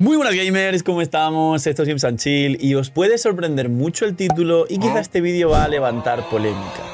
Muy buenas gamers, ¿cómo estamos? Esto es Games and Chill y os puede sorprender mucho el título y quizá este vídeo va a levantar polémica.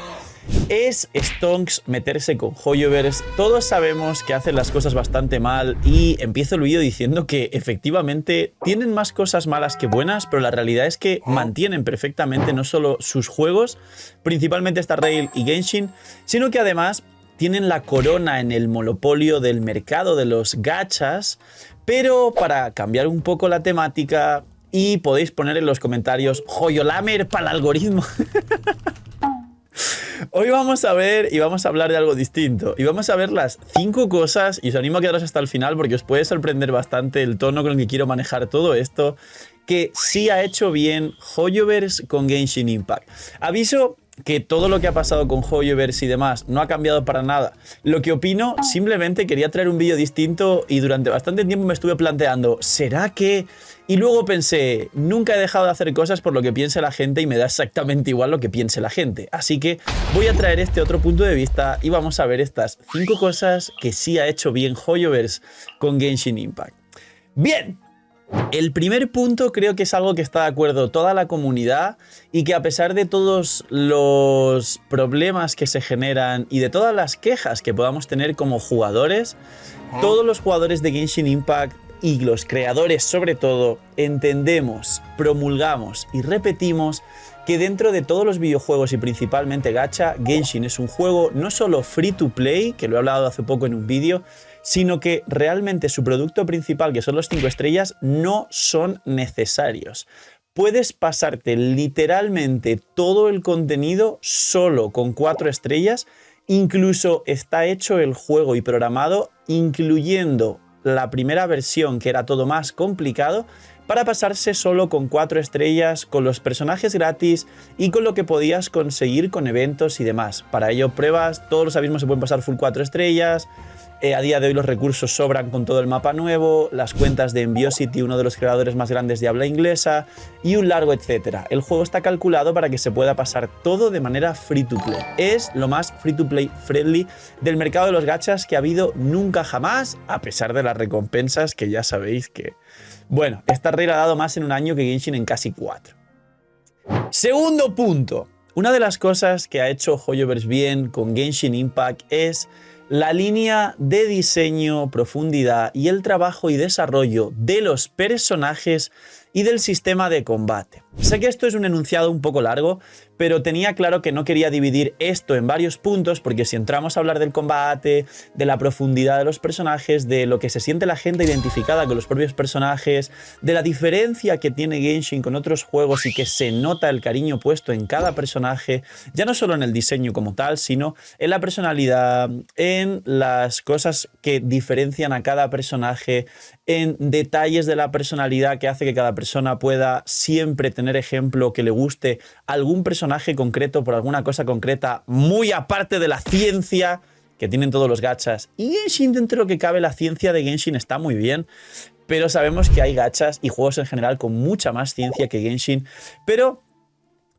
¿Es stonks meterse con Hoyoverse? Todos sabemos que hacen las cosas bastante mal y empiezo el vídeo diciendo que efectivamente tienen más cosas malas que buenas, pero la realidad es que mantienen perfectamente no solo sus juegos, principalmente Star Rail y Genshin, sino que además tienen la corona en el monopolio del mercado de los gachas. Pero para cambiar un poco la temática, y podéis poner en los comentarios Hoyolamer para el algoritmo. Hoy vamos a ver y vamos a hablar de algo distinto. Y vamos a ver las 5 cosas, y os animo a quedaros hasta el final porque os puede sorprender bastante el tono con el que quiero manejar todo esto, que sí ha hecho bien Hoyoverse con Genshin Impact. Aviso que todo lo que ha pasado con Hoyoverse y demás no ha cambiado para nada. Lo que opino, simplemente quería traer un vídeo distinto y durante bastante tiempo me estuve planteando, ¿será que...? Y luego pensé, nunca he dejado de hacer cosas por lo que piense la gente y me da exactamente igual lo que piense la gente. Así que voy a traer este otro punto de vista y vamos a ver estas 5 cosas que sí ha hecho bien Hoyoverse con Genshin Impact. ¡Bien! El primer punto creo que es algo que está de acuerdo toda la comunidad y que a pesar de todos los problemas que se generan y de todas las quejas que podamos tener como jugadores, todos los jugadores de Genshin Impact y los creadores sobre todo entendemos, promulgamos y repetimos que dentro de todos los videojuegos y principalmente gacha, Genshin es un juego no solo free to play, que lo he hablado hace poco en un vídeo, sino que realmente su producto principal, que son los 5 estrellas, no son necesarios. Puedes pasarte literalmente todo el contenido solo con 4 estrellas, incluso está hecho el juego y programado incluyendo la primera versión, que era todo más complicado, para pasarse solo con 4 estrellas, con los personajes gratis y con lo que podías conseguir con eventos y demás. Para ello pruebas, todos los abismos se pueden pasar full 4 estrellas, a día de hoy los recursos sobran con todo el mapa nuevo, las cuentas de Enviosity, uno de los creadores más grandes de habla inglesa, y un largo etcétera. El juego está calculado para que se pueda pasar todo de manera free to play. Es lo más free to play friendly del mercado de los gachas que ha habido nunca jamás, a pesar de las recompensas que ya sabéis que... Bueno, esta regla ha dado más en un año que Genshin en casi 4. Segundo punto. Una de las cosas que ha hecho Hoyoverse bien con Genshin Impact es la línea de diseño, profundidad y el trabajo y desarrollo de los personajes y del sistema de combate. Sé que esto es un enunciado un poco largo, pero tenía claro que no quería dividir esto en varios puntos, porque si entramos a hablar del combate, de la profundidad de los personajes, de lo que se siente la gente identificada con los propios personajes, de la diferencia que tiene Genshin con otros juegos y que se nota el cariño puesto en cada personaje, ya no solo en el diseño como tal, sino en la personalidad, en las cosas que diferencian a cada personaje, en detalles de la personalidad que hace que cada persona pueda siempre tener ejemplo que le guste algún personaje concreto por alguna cosa concreta, muy aparte de la ciencia que tienen todos los gachas. Y Genshin, dentro de lo que cabe, la ciencia de Genshin está muy bien, pero sabemos que hay gachas y juegos en general con mucha más ciencia que Genshin, pero...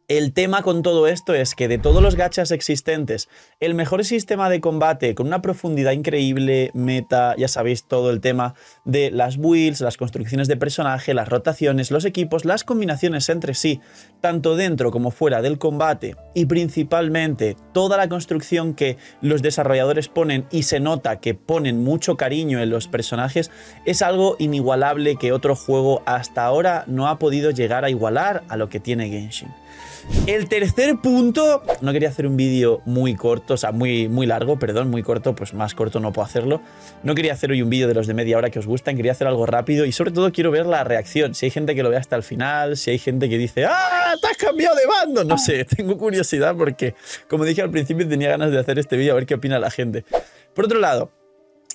El tema con todo esto es que de todos los gachas existentes, el mejor sistema de combate con una profundidad increíble, meta, ya sabéis todo el tema de las builds, las construcciones de personaje, las rotaciones, los equipos, las combinaciones entre sí, tanto dentro como fuera del combate y principalmente toda la construcción que los desarrolladores ponen y se nota que ponen mucho cariño en los personajes, es algo inigualable que otro juego hasta ahora no ha podido llegar a igualar a lo que tiene Genshin. El tercer punto, no quería hacer un vídeo muy corto, o sea, muy largo, perdón, muy corto, pues más corto no puedo hacerlo. No quería hacer hoy un vídeo de los de media hora que os gustan, quería hacer algo rápido y sobre todo quiero ver la reacción. Si hay gente que lo ve hasta el final, si hay gente que dice ¡ah, te has cambiado de bando! No sé, tengo curiosidad porque, como dije al principio, tenía ganas de hacer este vídeo a ver qué opina la gente. Por otro lado,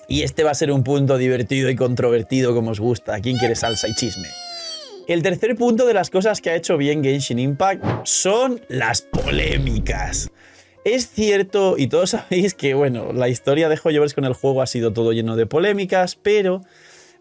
y este va a ser un punto divertido y controvertido como os gusta, ¿a quién quiere salsa y chisme? El tercer punto de las cosas que ha hecho bien Genshin Impact son las polémicas. Es cierto, y todos sabéis que, bueno, la historia de Hoyoverse con el juego ha sido todo lleno de polémicas, pero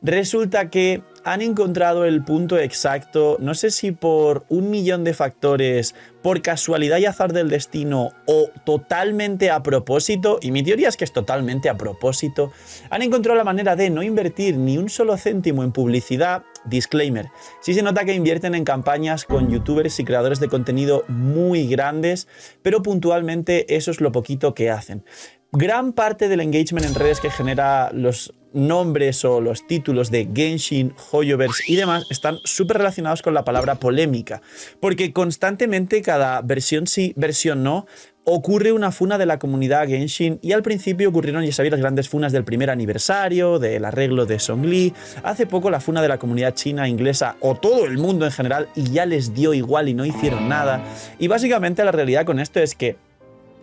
Resulta que han encontrado el punto exacto, no sé si por 1.000.000 de factores, por casualidad y azar del destino o totalmente a propósito, y mi teoría es que es totalmente a propósito, han encontrado la manera de no invertir ni un solo céntimo en publicidad. Disclaimer, sí se nota que invierten en campañas con youtubers y creadores de contenido muy grandes, pero puntualmente eso es lo poquito que hacen. Gran parte del engagement en redes que genera los nombres o los títulos de Genshin, Hoyoverse y demás están súper relacionados con la palabra polémica, porque constantemente cada versión sí, versión no, ocurre una funa de la comunidad Genshin y al principio ocurrieron, ya sabéis, las grandes funas del primer aniversario, del arreglo de Zhongli, hace poco la funa de la comunidad china, inglesa o todo el mundo en general y ya les dio igual y no hicieron nada. Y básicamente la realidad con esto es que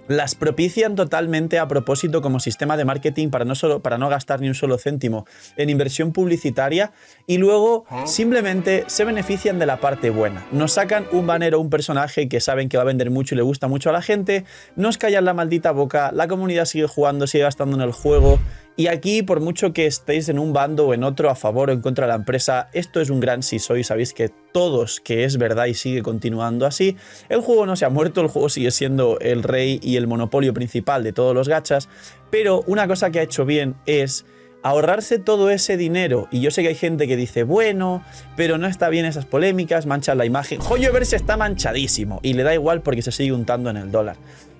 las propician totalmente a propósito como sistema de marketing para no gastar ni un solo céntimo en inversión publicitaria y luego simplemente se benefician de la parte buena. Nos sacan un banner o un personaje que saben que va a vender mucho y le gusta mucho a la gente, nos callan la maldita boca, la comunidad sigue jugando, sigue gastando en el juego. Y aquí, por mucho que estéis en un bando o en otro, a favor o en contra de la empresa, esto es un gran si sois, sabéis que todos, que es verdad y sigue continuando así. El juego no se ha muerto, el juego sigue siendo el rey y el monopolio principal de todos los gachas, pero una cosa que ha hecho bien es ahorrarse todo ese dinero. Y yo sé que hay gente que dice, bueno, pero no está bien esas polémicas, manchan la imagen. Hoyoverse está manchadísimo y le da igual porque se sigue untando en el dólar.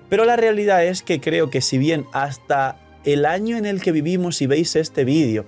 Pero la realidad es que creo que si bien hasta el año en el que vivimos, si veis este vídeo,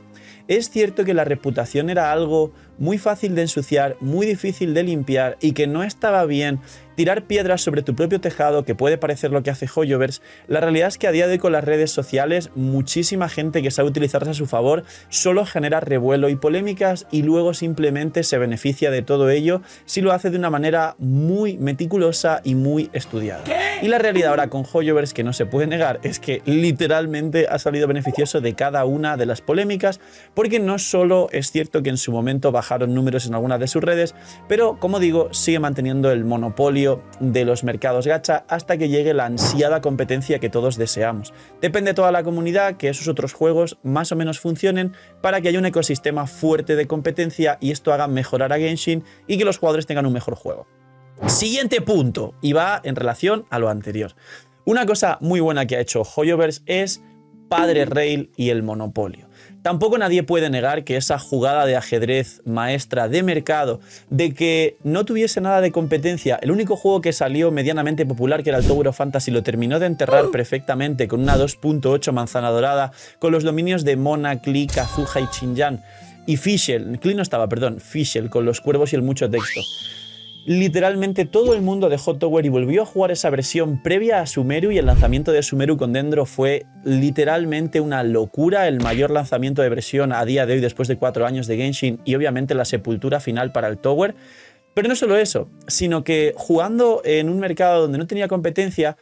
es cierto que la reputación era algo muy fácil de ensuciar, muy difícil de limpiar y que no estaba bien tirar piedras sobre tu propio tejado, que puede parecer lo que hace Hoyoverse. La realidad es que a día de hoy con las redes sociales, muchísima gente que sabe utilizarlas a su favor solo genera revuelo y polémicas y luego simplemente se beneficia de todo ello si lo hace de una manera muy meticulosa y muy estudiada. Y la realidad ahora con Hoyoverse, que no se puede negar, es que literalmente ha salido beneficioso de cada una de las polémicas, porque no solo es cierto que en su momento bajaron números en algunas de sus redes, pero como digo, sigue manteniendo el monopolio de los mercados gacha hasta que llegue la ansiada competencia que todos deseamos. Depende de toda la comunidad que esos otros juegos más o menos funcionen para que haya un ecosistema fuerte de competencia y esto haga mejorar a Genshin y que los jugadores tengan un mejor juego. Siguiente punto, y va en relación a lo anterior. Una cosa muy buena que ha hecho Hoyoverse es Padre Rail y el monopolio. Tampoco nadie puede negar que esa jugada de ajedrez maestra de mercado, de que no tuviese nada de competencia, el único juego que salió medianamente popular, que era el Tower of Fantasy, lo terminó de enterrar perfectamente con una 2.8 manzana dorada, con los dominios de Mona, Klee, Kazuha y Xinjiang, y Fischl, Klee no estaba, perdón, Fischl, con los cuervos y el mucho texto. Literalmente todo el mundo dejó Tower y volvió a jugar esa versión previa a Sumeru, y el lanzamiento de Sumeru con Dendro fue literalmente una locura, el mayor lanzamiento de versión a día de hoy después de 4 años de Genshin y obviamente la sepultura final para el Tower. Pero no solo eso, sino que jugando en un mercado donde no tenía competencia,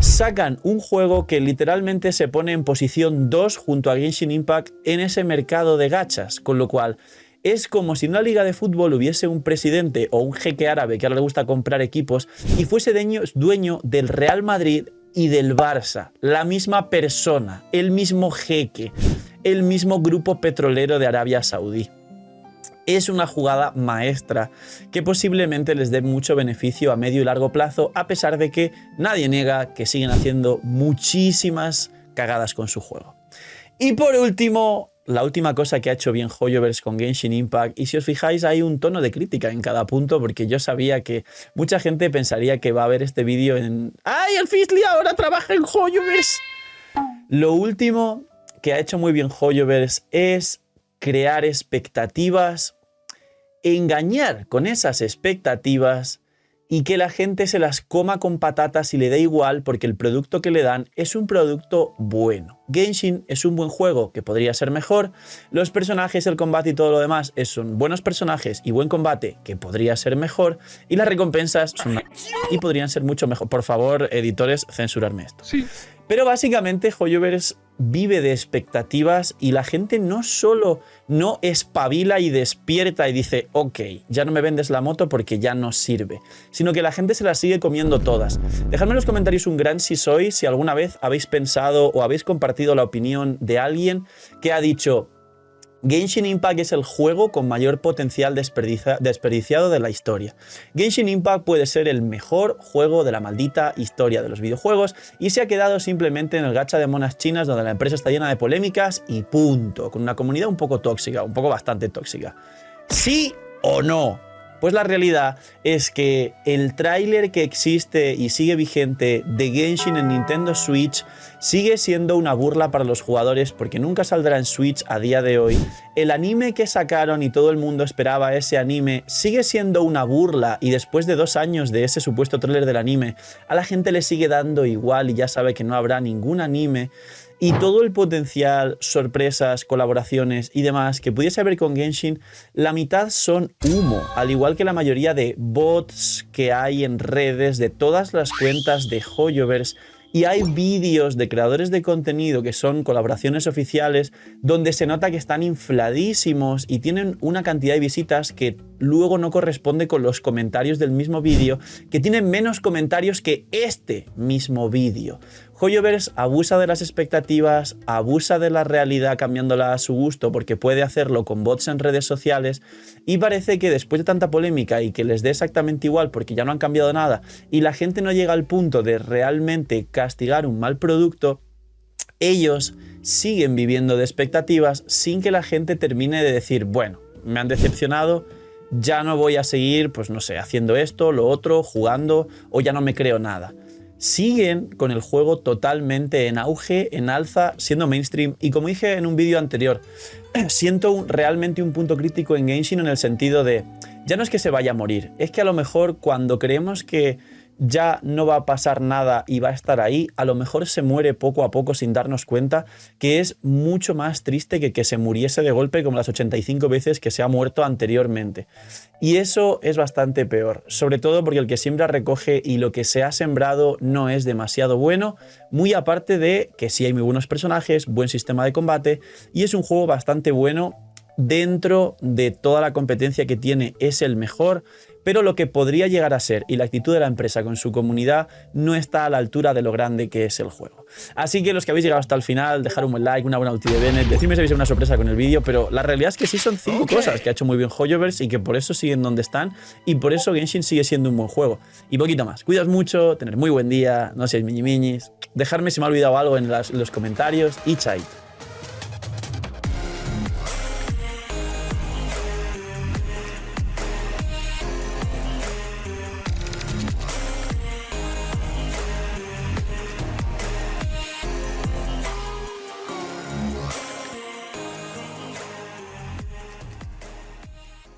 sacan un juego que literalmente se pone en posición 2 junto a Genshin Impact en ese mercado de gachas, con lo cual es como si en una liga de fútbol hubiese un presidente o un jeque árabe que ahora le gusta comprar equipos y fuese dueño del Real Madrid y del Barça. La misma persona, el mismo jeque, el mismo grupo petrolero de Arabia Saudí. Es una jugada maestra que posiblemente les dé mucho beneficio a medio y largo plazo, a pesar de que nadie niega que siguen haciendo muchísimas cagadas con su juego. Y por último, la última cosa que ha hecho bien Hoyoverse con Genshin Impact, y si os fijáis hay un tono de crítica en cada punto, porque yo sabía que mucha gente pensaría que va a ver este vídeo en ¡ay, el Fizzly ahora trabaja en Hoyoverse! Lo último que ha hecho muy bien Hoyoverse es crear expectativas, engañar con esas expectativas y que la gente se las coma con patatas y le dé igual porque el producto que le dan es un producto bueno. Genshin es un buen juego que podría ser mejor, los personajes, el combate y todo lo demás son buenos personajes y buen combate que podría ser mejor, y las recompensas son y podrían ser mucho mejor. Por favor, editores, censurarme esto. Sí. Pero básicamente Hoyoverse vive de expectativas y la gente no solo no espabila y despierta y dice ok, ya no me vendes la moto porque ya no sirve, sino que la gente se las sigue comiendo todas. Dejadme en los comentarios un gran si sois, si alguna vez habéis pensado o habéis compartido la opinión de alguien que ha dicho Genshin Impact es el juego con mayor potencial desperdiciado de la historia. Genshin Impact puede ser el mejor juego de la maldita historia de los videojuegos y se ha quedado simplemente en el gacha de monas chinas donde la empresa está llena de polémicas y punto, con una comunidad un poco tóxica, un poco bastante tóxica. ¿Sí o no? Pues la realidad es que el tráiler que existe y sigue vigente de Genshin en Nintendo Switch sigue siendo una burla para los jugadores porque nunca saldrá en Switch a día de hoy. El anime que sacaron y todo el mundo esperaba ese anime sigue siendo una burla y después de 2 años de ese supuesto tráiler del anime, a la gente le sigue dando igual y ya sabe que no habrá ningún anime. Y todo el potencial, sorpresas, colaboraciones y demás que pudiese haber con Genshin, la mitad son humo, al igual que la mayoría de bots que hay en redes de todas las cuentas de Hoyoverse. Y hay vídeos de creadores de contenido que son colaboraciones oficiales donde se nota que están infladísimos y tienen una cantidad de visitas que luego no corresponde con los comentarios del mismo vídeo, que tienen menos comentarios que este mismo vídeo. Hoyoverse abusa de las expectativas, abusa de la realidad cambiándola a su gusto porque puede hacerlo con bots en redes sociales y parece que después de tanta polémica y que les dé exactamente igual porque ya no han cambiado nada y la gente no llega al punto de realmente castigar un mal producto, ellos siguen viviendo de expectativas sin que la gente termine de decir, bueno, me han decepcionado, ya no voy a seguir, pues no sé, haciendo esto, lo otro, jugando o ya no me creo nada. Siguen con el juego totalmente en auge, en alza, siendo mainstream y como dije en un vídeo anterior, siento realmente un punto crítico en Genshin en el sentido de, ya no es que se vaya a morir, es que a lo mejor cuando creemos que ya no va a pasar nada y va a estar ahí, a lo mejor se muere poco a poco sin darnos cuenta, que es mucho más triste que se muriese de golpe como las 85 veces que se ha muerto anteriormente. Y eso es bastante peor, sobre todo porque el que siembra recoge y lo que se ha sembrado no es demasiado bueno, muy aparte de que sí hay muy buenos personajes, buen sistema de combate y es un juego bastante bueno. Dentro de toda la competencia que tiene es el mejor, pero lo que podría llegar a ser y la actitud de la empresa con su comunidad no está a la altura de lo grande que es el juego. Así que los que habéis llegado hasta el final, dejar un buen like, una buena ulti de Bennett, decidme si habéis una sorpresa con el vídeo, pero la realidad es que sí son 5 cosas que ha hecho muy bien Hoyoverse y que por eso siguen donde están y por eso Genshin sigue siendo un buen juego. Y poquito más. Cuidaos mucho, tener muy buen día, no seáis miñis, dejarme si me ha olvidado algo en los comentarios y chait.